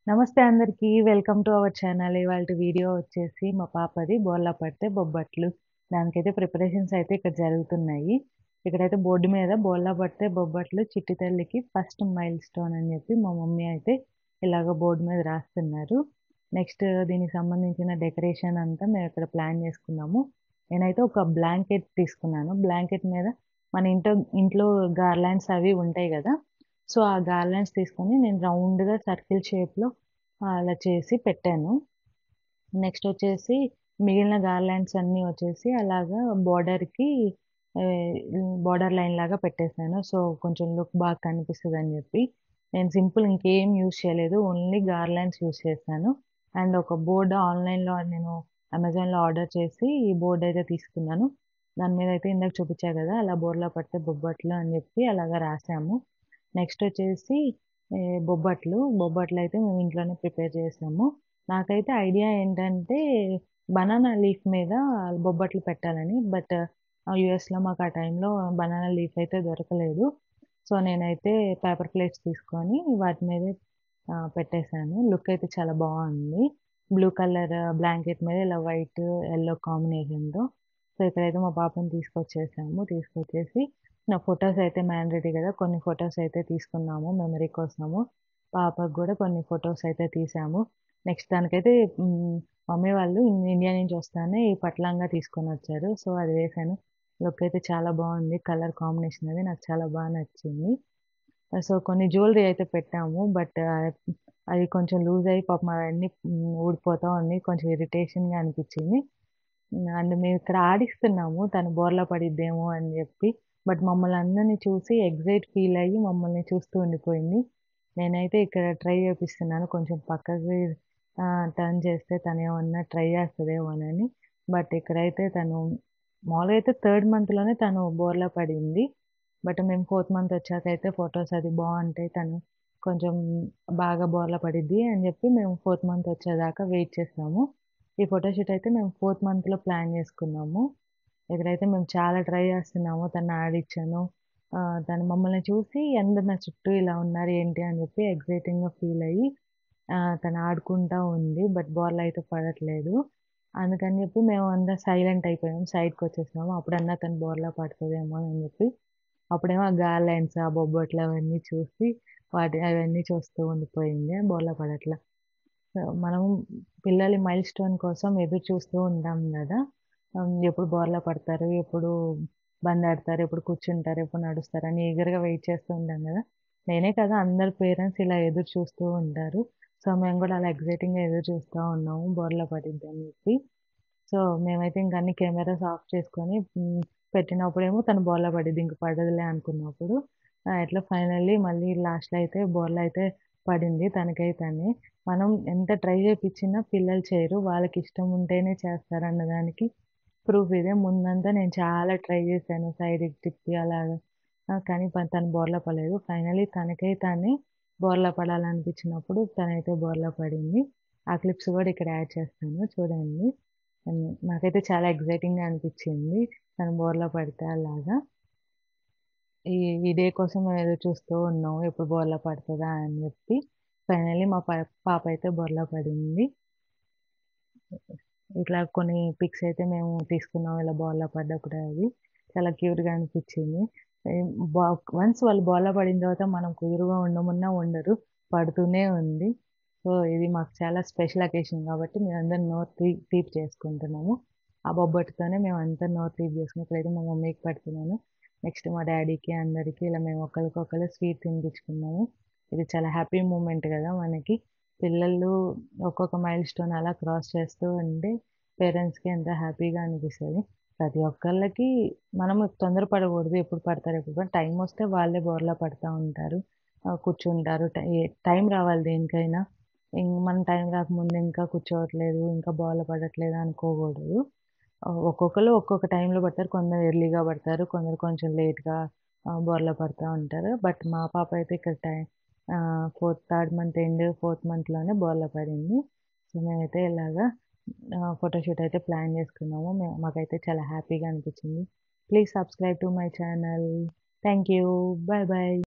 నమస్తే అందరికీ. Welcome to our channel. ఇవాల్టి వీడియో వచ్చేసి మా పాపది బోర్లా పడితే బొబ్బట్లు. దానికైతే ప్రిపరేషన్స్ అయితే ఇక్కడ జరుగుతున్నాయి. ఇక్కడైతే బోర్డు మీద బోర్లా పడితే బొబ్బట్లు చిట్టి తల్లికి ఫస్ట్ మైల్ స్టోన్ అని చెప్పి మా మమ్మీ అయితే ఇలాగ బోర్డు మీద రాస్తున్నారు. నెక్స్ట్ దీనికి సంబంధించిన డెకరేషన్ అంతా మేము ఇక్కడ ప్లాన్ చేసుకున్నాము. నేనైతే ఒక బ్లాంకెట్ తీసుకున్నాను. బ్లాంకెట్ మీద మన ఇంట్లో గార్లాండ్స్ అవి ఉంటాయి గదా! సో, ఆ గార్లాండ్స్ తీసుకొని నేను రౌండ్‌గా సర్కిల్ షేప్‌లో అలా చేసి పెట్టాను. నెక్స్ట్ వచ్చేసి మిగిలిన గార్లాండ్స్ అన్నీ వచ్చేసి అలాగా బోర్డర్‌కి బోర్డర్ లైన్ లాగా పెట్టేసాను. సో, కొంచెం లుక్ బాగా కనిపిస్తదని జెప్పి. నేను సింపుల్ ఇంకేం యూజ్ చేయలేదు. ఓన్లీ గార్లాండ్స్ యూజ్ చేశాను. అండ్ ఒక బోర్డ్ ఆన్‌లైన్‌లో నేను అమెజాన్‌లో ఆర్డర్ చేసి ఈ బోర్డ్ అయితే తీసుకున్నాను. దాని మీద అయితే ఇందాక చూపిచ్చా గదా! అలా బోర్లా పడితే బొబ్బట్లు అని జెప్పి అలాగా రాసాము. నెక్స్ట్ వచ్చేసి బొబ్బట్లయితే మేము ఇంట్లోనే ప్రిపేర్ చేసాము. నాకైతే ఐడియా ఏంటంటే, బనానా లీఫ్ మీద బొబ్బట్లు పెట్టాలని. బట్ యూఎస్‌లో మాకు ఆ టైంలో బనానా లీఫ్ అయితే దొరకలేదు. సో, నేనైతే పేపర్ ప్లేట్స్ తీసుకొని వాటి మీదే పెట్టేసాను. లుక్ అయితే చాలా బావుంది. బ్లూ కలర్ బ్లాంకెట్ మీద ఇలా వైట్, యెల్లో కాంబినేషన్‌తో. సో, ఇక్కడైతే మా పాపని తీసుకొచ్చేసాము. తీసుకొచ్చేసి నా ఫోటోస్ అయితే మ్యాండేటరీ గదా! కొన్ని ఫోటోస్ అయితే తీసుకున్నాము మెమరీ కోసము. పాపకు గూడా కొన్ని ఫోటోస్ అయితే తీసాము. నెక్స్ట్ దానికైతే మమ్మీ వాళ్ళు ఇండియా నుంచి వస్తానే ఈ పట్లంగా తీసుకొనొచ్చారు. సో, అది వేశాను. లుక్ అయితే చాలా బావుంది. కలర్ కాంబినేషన్ అది నాకు చాలా నచ్చింది. సో, కొన్ని జ్యువెలరీ అయితే పెట్టాము. బట్ అది కొంచెం లూజ్ అయ్యి పాపం అవన్నీ ఊడిపోతా ఉంది. కొంచెం ఇరిటేషన్‌గా అనిపిచ్చింది. అండ్ మేమిక్కడ ఆడిస్తున్నాము. తను బోర్లా పడిద్దేమో అని జెప్పి. బట్ మమ్మల్నందరిని చూసి ఎక్సైట్ ఫీల్ అయ్యి మమ్మల్ని చూస్తూ ఉండిపోయింది. నేనైతే ఇక్కడ ట్రై చేపిస్తున్నాను. కొంచెం పక్కకి టర్న్ చేస్తే తనేమన్నా ట్రై చేస్తదేమోనని. బట్ ఇక్కడైతే తను మామూలుగా అయితే థర్డ్ మంత్‌లోనే తను బోర్లా పడింది. బట్ మేము ఫోర్త్ మంత్ వచ్చాకైతే ఫోటోస్ అది బావుంటాయి. తను కొంచెం బాగా బోర్లా పడిద్ది అని జెప్పి మేము ఫోర్త్ మంత్ వచ్చేదాకా వెయిట్ చేసాము. ఈ ఫోటోషూట్ అయితే మేము ఫోర్త్ మంత్‌లో ప్లాన్ చేసుకున్నాము. ఇక్కడైతే మేము చాలా ట్రై చేస్తున్నాము. తనని ఆడిచ్చాను. తను మమ్మల్ని చూసి అందరు నా చుట్టూ ఇలా ఉన్నారు ఏంటి అని చెప్పి ఎక్సైటింగ్‌గా ఫీల్ అయ్యి తను ఆడుకుంటా ఉంది. బట్ బాల్ అయితే పడట్లేదు. అందుకని చెప్పి మేము అందరం సైలెంట్ అయిపోయాము. సైడ్‌కొచ్చేసాము. అప్పుడన్నా తను బోర్లా పడతదేమో అని చెప్పి. అప్పుడేమో ఆ గార్లాండ్స్, ఆ బొబ్బట్లు అవన్నీ చూసి అవన్నీ చూస్తూ ఉండిపోయింది. బోర్లా పడట్ల. సో, మనం పిల్లలి మైల్ స్టోన్ కోసం ఎదురు చూస్తూ ఉంటాం గదా! ఎప్పుడు బోర్లా పడతారు, ఎప్పుడు బందాడతారు, ఎప్పుడు కూర్చుంటారు, ఎప్పుడు నడుస్తారని ఈగర్‌గా వెయిట్ చేస్తూ ఉంటాం గదా! నేనే కాదు అందరు పేరెంట్స్ ఇలా ఎదురు చూస్తూ ఉంటారు. సో, మేము గూడా అలా ఎక్సైటింగ్‌గా ఎదురు చూస్తా ఉన్నాము బోర్లా పడిద్దని జెప్పి. సో, మేమైతే ఇంక అన్ని కెమెరాస్ ఆఫ్ చేసుకొని పెట్టినప్పుడేమో తను బోర్లా పడిద్ది. ఇంక పడదులే అనుకున్నప్పుడు ఎట్లా ఫైనల్లీ మళ్ళీ లాస్ట్‌లో అయితే బోర్లా అయితే పడింది. తనకై తనే. మనం ఎంత ట్రై చేపిచ్చినా పిల్లలు చేయరు. వాళ్ళకిష్టం ఉంటేనే చేస్తారన్న దానికి ప్రూఫ్ ఇదే. ముందంతా నేను చాలా ట్రై చేశాను సైడ్‌కి తిప్పి అలాగా. కానీ తను బోర్లా పడలేదు. ఫైనల్లీ తనకై తానే బోర్లా పడాలనిపించినప్పుడు తనైతే బోర్లా పడింది. ఆ క్లిప్స్ గూడా ఇక్కడ యాడ్ చేస్తాను చూడండి. నాకైతే చాలా ఎక్సైటింగ్‌గా అనిపిచ్చింది. తను బోర్లా పడితే అలాగా. ఈ ఈ డే కోసం మేము ఎదురు చూస్తూ ఉన్నాం. ఎప్పుడు బోర్లా పడతదా అని జెప్పి. ఫైనల్లీ మా పాప అయితే బోర్లా పడింది. ఇట్లా కొన్ని పిక్స్ అయితే మేము తీసుకున్నాం. ఇలా బోర్లా పడ్డప్పుడు అవి. చాలా క్యూట్‌గా అనిపిచ్చింది. ఏం బా వన్స్ వాళ్ళు బోర్లా పడిన తర్వాత మనం కుదురుగా ఉండమన్నా ఉండరు. పడుతూనే ఉంది. సో, ఇది మాకు చాలా స్పెషల్ అకేషన్ కాబట్టి మేమందరం నోరు తీపి చేసుకుంటున్నాము. ఆ బొబ్బట్టుతోనే మేమంతా నోరు తీపి చేసుకుని ఇప్పుడైతే మా మమ్మీకి పెడుతున్నాను. నెక్స్ట్ మా డ్యాడీకి అందరికి ఇలా మేము ఒకళ్ళకొకళ్ళు స్వీట్ తినిపించుకున్నాము. ఇది చాలా హ్యాపీ మూమెంట్ గదా! మనకి. పిల్లలు ఒక్కొక్క మైల్ స్టోన్ అలా క్రాస్ చేస్తూ ఉంటే పేరెంట్స్‌కి ఎంత హ్యాపీగా అనిపిస్తది. ప్రతి ఒక్కళ్ళకి మనము తొందరపడకూడదు. ఎప్పుడు పడతారు, టైమొస్తే వాళ్ళే బోర్లా పడతా ఉంటారు. కూర్చుంటారు. టైం రావాలి దేనికైనా. మనం టైం రాకముందు ఇంకా కూర్చోవట్లేదు, ఇంకా బోర్ల పడట్లేదు అనుకోకూడదు. ఒక్కొక్కళ్ళు ఒక్కొక్క టైంలో పడతారు. కొందరు ఎర్లీగా పడతారు. కొందరు కొంచెం లేట్‌గా బోర్లా పడతా ఉంటారు. బట్ మా పాప అయితే ఇక్కడ థర్డ్ మంత్ ఎండ్, ఫోర్త్ మంత్‌లోనే బోర్లా పడింది. సో, మేమైతే ఇలాగా ఫోటోషూట్ అయితే ప్లాన్ చేసుకున్నాము. మాకైతే చాలా హ్యాపీగా అనిపించింది. Please subscribe to my channel. Thank you. By by.